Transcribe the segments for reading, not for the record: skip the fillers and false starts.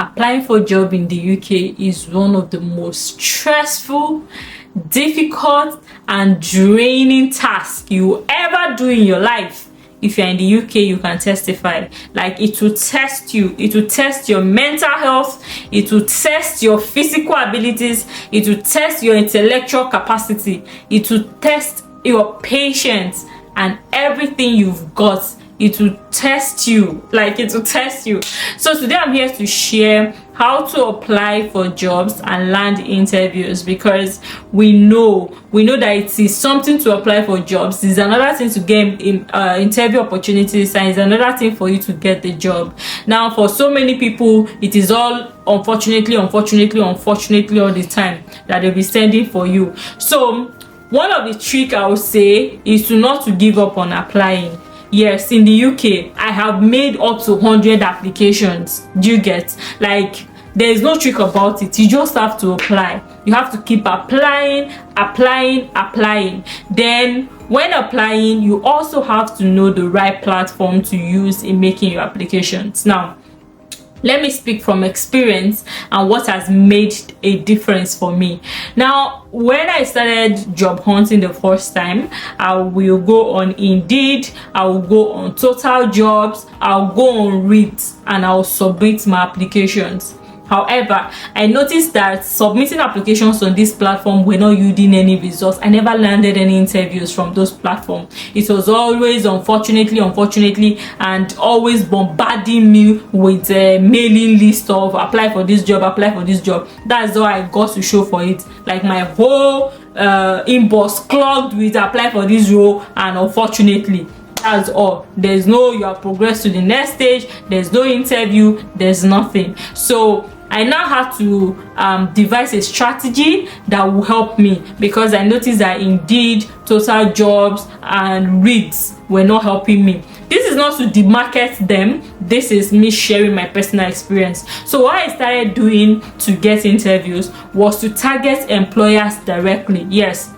applying for a job in the UK is one of the most stressful, difficult, and draining tasks you ever do in your life. If you're in the UK, you can testify. Like, it will test you. It will test your mental health. It will test your physical abilities. It will test your intellectual capacity. It will test your patience and everything you've got. It will test you. Like, it will test you. So today I'm here to share how to apply for jobs and land interviews, because we know that it is something to apply for jobs. It's another thing to get interview opportunities, and it's another thing for you to get the job. Now, for so many people, it is all unfortunately all the time that they'll be sending for you. So one of the trick I would say is not to give up on applying. Yes, in the UK, I have made up to 100 applications. Do you get? Like, there is no trick about it. You just have to apply. You have to keep applying. Then when applying, you also have to know the right platform to use in making your applications. Now, let me speak from experience and what has made a difference for me. Now, when I started job hunting the first time, I will go on Indeed, I will go on Total Jobs, I'll go on Reed, and I'll submit my applications. However, I noticed that submitting applications on this platform were not yielding any results. I never landed any interviews from those platforms. It was always unfortunately, and always bombarding me with a mailing list of apply for this job. That's how I got to show for it. Like, my whole inbox clogged with apply for this role, and unfortunately, that's all. There's no you have progressed to the next stage, there's no interview, there's nothing. So I now have to devise a strategy that will help me, because I noticed that Indeed, Total Jobs, and Reed were not helping me. This is not to demarket them. This is me sharing my personal experience. So what I started doing to get interviews was to target employers directly. Yes.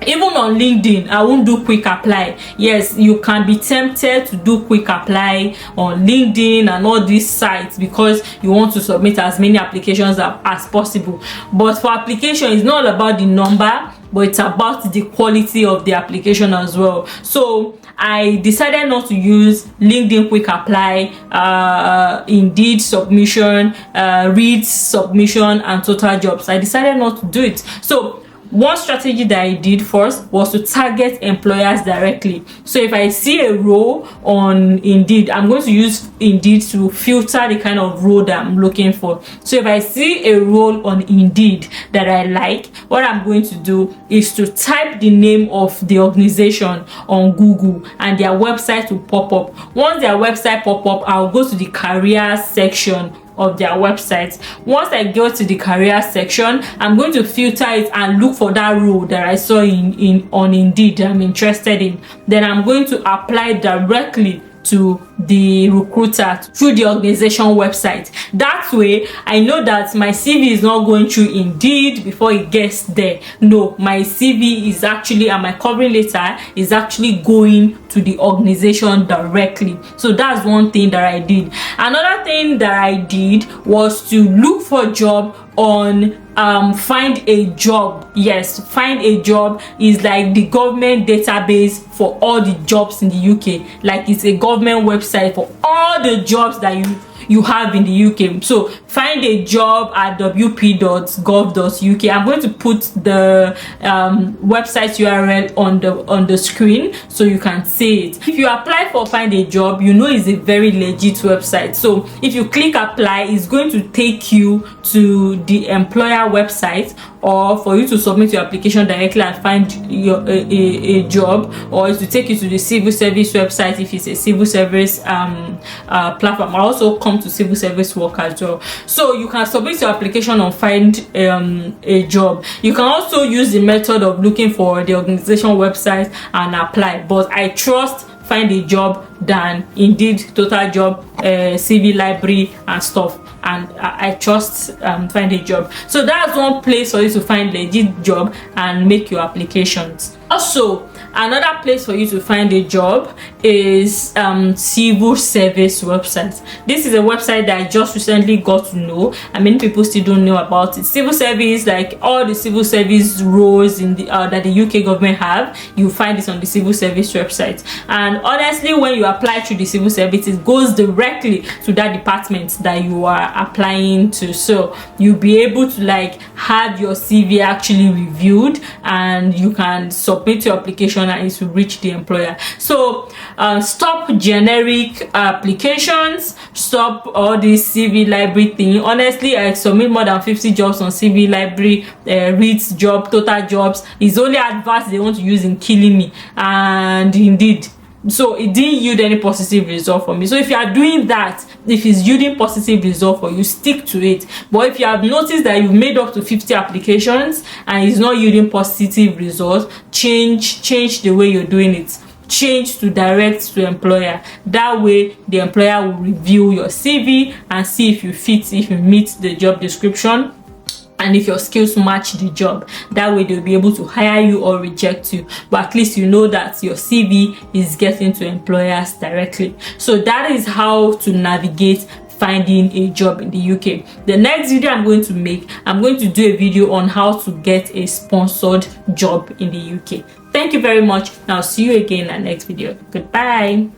Even on LinkedIn, I won't do quick apply. Yes, you can be tempted to do quick apply on LinkedIn and all these sites because you want to submit as many applications as possible. But for application, it's not about the number, but it's about the quality of the application as well. So I decided not to use LinkedIn quick apply, Indeed submission, Reed submission, and Total Jobs. I decided not to do it. So one strategy that I did first was to target employers directly. So if I see a role on Indeed, I'm going to use Indeed to filter the kind of role that I'm looking for. So if I see a role on Indeed that I like, what I'm going to do is to type the name of the organization on Google, and their website will pop up. Once their website pop up, I'll go to the career section of their website. Once I go to the career section, I'm going to filter it and look for that role that I saw on Indeed that I'm interested in. Then I'm going to apply directly to the recruiter through the organization website. That way, I know that my CV is not going through Indeed before it gets there. No, my CV is actually, and my covering letter is actually going to the organization directly. So that's one thing that I did. Another thing that I did was to look for a job on Find a Job. Yes, Find a Job is like the government database for all the jobs in the UK. Like, it's a government website for all the jobs that you have in the UK. So find a job at wp.gov.uk. I'm going to put the website URL on the screen so you can see it. If you apply for Find a Job, you know it's a very legit website. So if you click apply, it's going to take you to the employer website, or for you to submit your application directly and find a job, or to take you to the civil service website if it's a civil service platform. I also come to civil service work as well. So you can submit your application on Find a Job. You can also use the method of looking for the organization website and apply, but I trust Find a Job than Indeed, Total Job, CV Library and stuff. And I trust Find a Job. So that's one place for you to find legit job and make your applications. Also, another place for you to find a job is civil service website. This is a website that I just recently got to know, and many people still don't know about it. Civil service, like all the civil service roles in the that the UK government have, you find this on the civil service website. And honestly, when you apply to the civil service, it goes directly to that department that you are applying to, so you'll be able to like have your CV actually reviewed, and you can submit your application and it will reach the employer. So stop generic applications, stop all this CV library thing. Honestly, I submit more than 50 jobs on CV library, reads job, total jobs. It's only adverts they want to use in killing me, and indeed, so it didn't yield any positive result for me. So if you are doing that, if it's yielding positive result for you, stick to it. But if you have noticed that you've made up to 50 applications and it's not yielding positive results, change the way you're doing it. Change to direct to employer. That way the employer will review your CV and see if you fit, if you meet the job description, and if your skills match the job. That way they'll be able to hire you or reject you, but at least you know that your CV is getting to employers directly. So that is how to navigate finding a job in the UK. The next video I'm going to make, I'm going to do a video on how to get a sponsored job in the UK. Thank you very much, and I'll see you again in the next video. Goodbye.